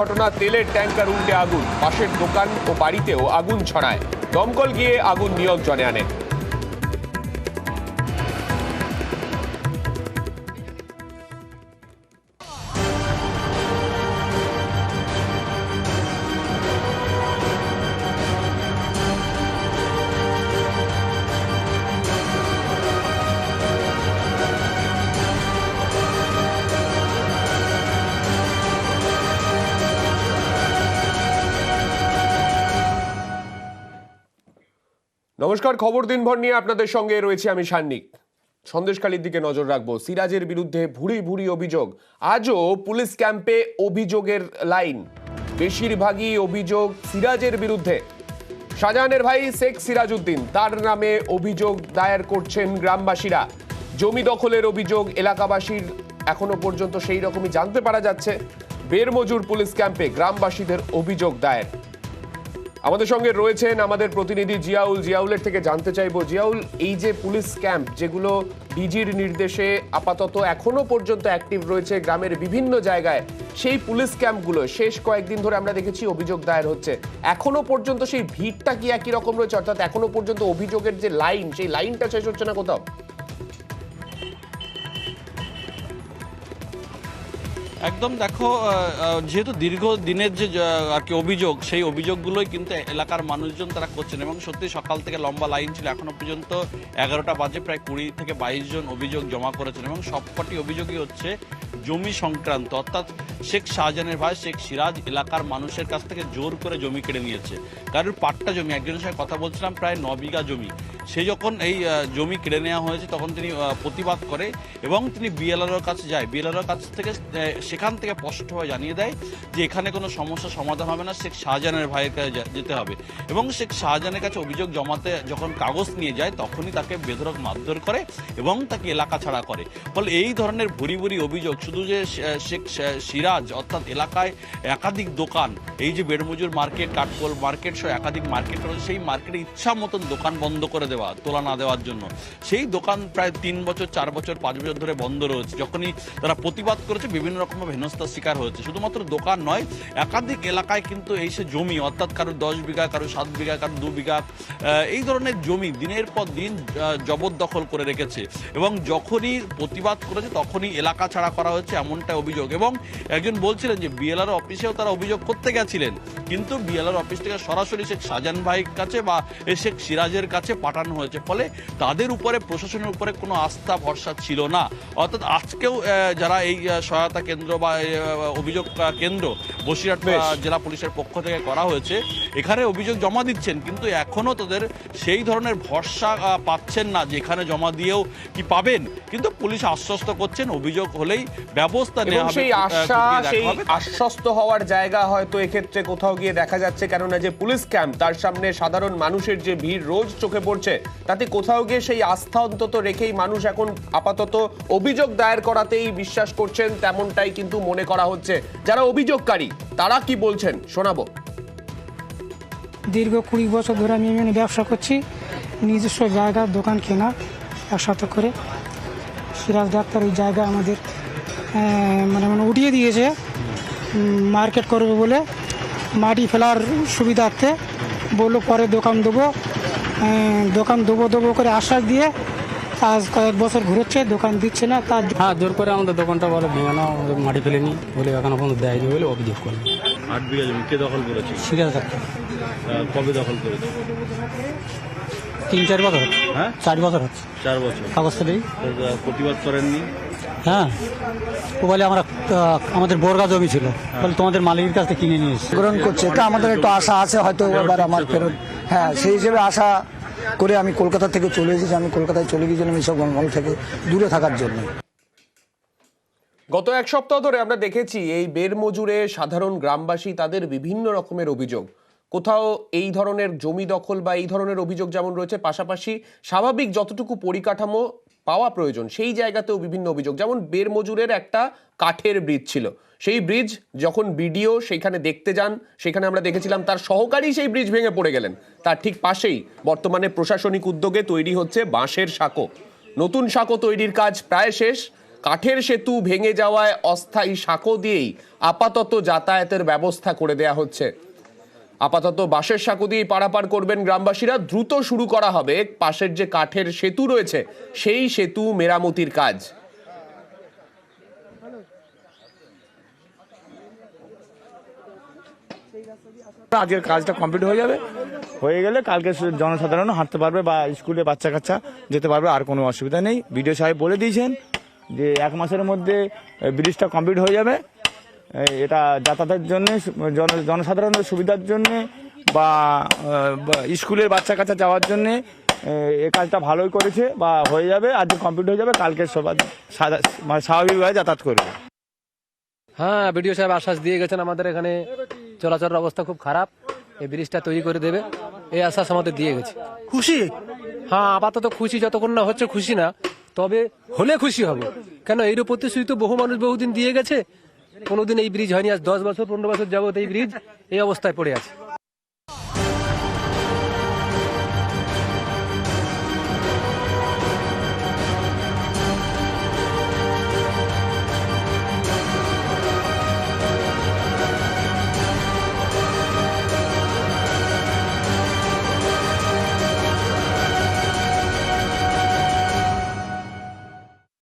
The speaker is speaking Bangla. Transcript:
ঘটনা, তেলের ট্যাঙ্কার উল্টে আগুন, পাশের দোকান ও বাড়িতেও আগুন ছড়ায়। দমকল গিয়ে আগুন নিয়ন্ত্রণে আনে। নমস্কার, খবর দিনভর নিয়ে আপনাদের সঙ্গে রয়েছে আমি সান্নিক। সন্দেশখালীর দিকে নজর রাখবো। সিরাজের বিরুদ্ধে ভুরি ভুরি অভিযোগ। আজও পুলিশ ক্যাম্পে অভিযোগের লাইন। বেশিরভাগই অভিযোগ সিরাজের বিরুদ্ধে। শাহজাহানের ভাই শেখ সিরাজউদ্দিন, তার নামে অভিযোগ দায়ের করছেন গ্রামবাসীরা। জমি দখলের অভিযোগ এলাকাবাসীর এখনো পর্যন্ত সেই রকমই জানতে পারা যাচ্ছে। বেরমজুর পুলিশ ক্যাম্পে গ্রামবাসীদের অভিযোগ দায়ের। আমাদের সঙ্গে রয়েছেন আমাদের প্রতিনিধি জিয়াউল। জিয়াউলের থেকে জানতে চাইবো, জিয়াউল, এই যে পুলিশ ক্যাম্প যেগুলো ডিজির নির্দেশে আপাতত এখনো পর্যন্ত অ্যাক্টিভ রয়েছে গ্রামের বিভিন্ন জায়গায়, সেই পুলিশ ক্যাম্পগুলো শেষ কয়েকদিন ধরে আমরা দেখেছি অভিযোগ দায়ের হচ্ছে। এখনো পর্যন্ত সেই ভিড়টা কি একই রকম রয়েছে? অর্থাৎ এখনো পর্যন্ত অভিযোগের যে লাইন, সেই লাইনটা শেষ হচ্ছে না কোথাও? একদম, দেখো, যেহেতু দীর্ঘদিনের যে আর কি অভিযোগ, সেই অভিযোগগুলোই কিন্তু এলাকার মানুষজন তারা করছেন এবং সত্যি সকাল থেকে লম্বা লাইন ছিল। এখনো পর্যন্ত 11টা বাজে প্রায় 20 থেকে 22 জন অভিযোগ জমা করেছেন এবং সবকটি অভিযোগই হচ্ছে জমি সংক্রান্ত। অর্থাৎ শেখ শাহজাহানের ভাই শেখ সিরাজ এলাকার মানুষের কাছ থেকে জোর করে জমি কেড়ে নিয়েছে। কারোর পাট্টা জমি, একজনের সঙ্গে কথা বলছিলাম, প্রায় 9 বিঘা জমি। সে যখন এই জমি কেড়ে নেওয়া হয়েছে তখন তিনি প্রতিবাদ করে এবং তিনি বিএলআরওর কাছে যায়। বিএলআরওর কাছ থেকে সেখান থেকে স্পষ্টভাবে জানিয়ে দেয় যে এখানে কোনো সমস্যা সমাধান হবে না, শেখ শাহজাহানের ভাইয়ের কাছে যেতে হবে। এবং শেখ শাহজাহানের কাছে অভিযোগ জমাতে যখন কাগজ নিয়ে যায় তখনই তাকে বেধড়ক মারধর করে এবং তাকে এলাকা ছাড়া করে। ফলে এই ধরনের ভুরি ভুরি অভিযোগ, শুধু যে শেখ সিরাজ অর্থাৎ এলাকায় একাধিক দোকান, এই যে বেড়মজুর মার্কেট, কাঠকোল মার্কেট সহ একাধিক মার্কেট রয়েছে, সেই মার্কেটে ইচ্ছা মতন দোকান বন্ধ করে দেওয়া, তোলা না দেওয়ার জন্য। সেই দোকান প্রায় 3 বছর, 4 বছর, 5 বছর ধরে বন্ধ রয়েছে। যখনই তারা প্রতিবাদ করেছে বিভিন্ন রকম হেনস্থার শিকার হয়েছে। শুধুমাত্র দোকান নয়, একাধিক এলাকায় কিন্তু এই সে জমি, অর্থাৎ কারো 10 বিঘা, কারো 7 বিঘা, কারো 2 বিঘা, এই ধরনের জমি দিনের পর দিন জবরদখল করে রেখেছে এবং যখনই প্রতিবাদ করেছে তখনই এলাকা ছাড়া করা হচ্ছে, এমনটা অভিযোগ। এবং একজন বলছিলেন যে বিএলআর অফিসেও তারা অভিযোগ করতে গেছিলেন, কিন্তু বিএলআর অফিস থেকে সরাসরি শেখ শাহজাহান ভাইয়ের কাছে বা শেখ সিরাজের কাছে পাঠানো হয়েছে। ফলে তাদের উপরে, প্রশাসনের উপরে কোনো আস্থা ভরসা ছিল না। অর্থাৎ আজকেও যারা এই সহায়তা কেন্দ্র বা অভিযোগ কেন্দ্র বসিরহাট জেলা পুলিশের পক্ষ থেকে করা হয়েছে, এখানে অভিযোগ জমা দিচ্ছেন, কিন্তু এখনো তাদের সেই ধরনের ভরসা পাচ্ছেন না যে এখানে জমা দিয়েও কি পাবেন। কিন্তু পুলিশ আশ্বস্ত করছেন অভিযোগ হলেই ব্যবস্থা নেওয়া হবে। সেই আশ্বস্ত হওয়ার জায়গা হয়তো এক্ষেত্রে কোথাও গিয়ে দেখা যাচ্ছে, কেননা যে পুলিশ ক্যাম্প, তার সামনে সাধারণ মানুষের যে ভিড় রোজ চোখে পড়ছে, তাতে কোথাও গিয়ে সেই আস্থা অন্তত রেখেই মানুষ এখন আপাতত অভিযোগ দায়ের করাতেই বিশ্বাস করছেন, তেমনটাই কিন্তু মনে করা হচ্ছে। যারা অভিযোগকারী তারা কি বলছেন শোনাবো। দীর্ঘ 20 বছর ধরে আমি এখানে ব্যবসা করছি, নিজস্ব জায়গা, দোকান কেনা একসাথে করে। সিরাজ ডাক্তার এই জায়গা আমাদের মানে উঠিয়ে দিয়েছে মার্কেট করবে বলে, মাটি ফেলার সুবিধার্থে বললো পরে দোকান দেবো করে আশ্বাস দিয়ে আজ কয়েক বছর ঘুরেছে, দোকান দিচ্ছে না। তার জোর করে আমাদের দোকানটা বলে ভেঙানো, মাটি ফেলে নি বলে এখনো পর্যন্ত দেয়নি বলে অভিযোগ করে। 8 বিঘা জমি কে দখল করেছে? Serious doctor. কবে দখল করেছে? 3-4 বছর হচ্ছে। হ্যাঁ, 4 বছর হচ্ছে। 4 বছর কাগজ ফেলেই। প্রতিবাদ করেননি? হ্যাঁ, ও বলে আমাদের বর্গা জমি ছিল, বলে তোমাদের মালিকের কাছ থেকে কিনে নিয়ে এসেছে। গ্রহণ করছে, এটা আমাদের একটু আশা আছে হয়তো এবার আমার ফেরত। হ্যাঁ, সেই হিসেবে আশা করে আমি কলকাতা থেকে চলে এসেছি। আমি কলকাতায় চলে গিয়েছিলাম এইসব গঙ্গল থেকে দূরে থাকার জন্য। গত এক সপ্তাহ ধরে আমরা দেখেছি এই বেরমজুরে সাধারণ গ্রামবাসী তাদের বিভিন্ন রকমের অভিযোগ। কোথাও এই ধরনের জমি দখল বা এই ধরনের অভিযোগ যেমন রয়েছে, পাশাপাশি স্বাভাবিক যতটুকু পরিকাঠামো পাওয়া প্রয়োজন সেই জায়গাতেও বিভিন্ন অভিযোগ। যেমন বেরমজুরের একটা কাঠের ব্রিজ ছিল, সেই ব্রিজ যখন বিডিও সেখানে দেখতে যান, সেখানে আমরা দেখেছিলাম তার সহকারী সেই ব্রিজ ভেঙে পড়ে গেলেন। তার ঠিক পাশেই বর্তমানে প্রশাসনিক উদ্যোগে তৈরি হচ্ছে বাঁশের সাঁকো। নতুন সাঁকো তৈরির কাজ প্রায় শেষ। কাঠের সেতু ভেঙে যাওয়ায় অস্থায়ী সাঁকো দিয়েই আপাতত যাতায়াতের ব্যবস্থা করে দেয়া হচ্ছে। আপাতত বাঁশের সাঁকো দিয়েই পারাপার করবেন গ্রামবাসীরা। দ্রুত শুরু করা হবে পাশের যে কাঠের সেতু রয়েছে সেই সেতু মেরামতির কাজ। আজকের কাজটা কমপ্লিট হয়ে যাবে, হয়ে গেলে কালকে জনসাধারণ হাঁটতে পারবে বা স্কুলে বাচ্চা কাচ্চা যেতে পারবে, আর কোনো অসুবিধা নেই। বিডিও সাহেব বলে দিয়েছেন যে 1 মাসের মধ্যে ব্রিজটা কমপ্লিট হয়ে যাবে। এটা যাতায়াতের জন্য, জনসাধারণের সুবিধার জন্যে বা স্কুলের বাচ্চা কাচ্চা যাওয়ার জন্যে এই কাজটা ভালোই করেছে বা হয়ে যাবে। আজকে কমপ্লিট হয়ে যাবে, কালকে সবাই মানে স্বাভাবিকভাবে যাতায়াত করবে। হ্যাঁ, বিডিও সাহেব আশ্বাস দিয়ে গেছেন আমাদের এখানে চলাচলের অবস্থা খুব খারাপ, এই ব্রিজটা তৈরি করে দেবে, এই আশ্বাস আমাদের দিয়ে গেছে। খুশি? হ্যাঁ, আপাতত খুশি, যতক্ষণ না হচ্ছে খুশি না, তবে হলে খুশি হব। কেন এর প্রতিশ্রুতি তো বহু মানুষ বহুদিন দিয়ে গেছে, কোনোদিন এই ব্রিজ হয়নি। আজ 10 বছর 15 বছর যাবত এই ব্রিজ এই অবস্থায় পড়ে আছে।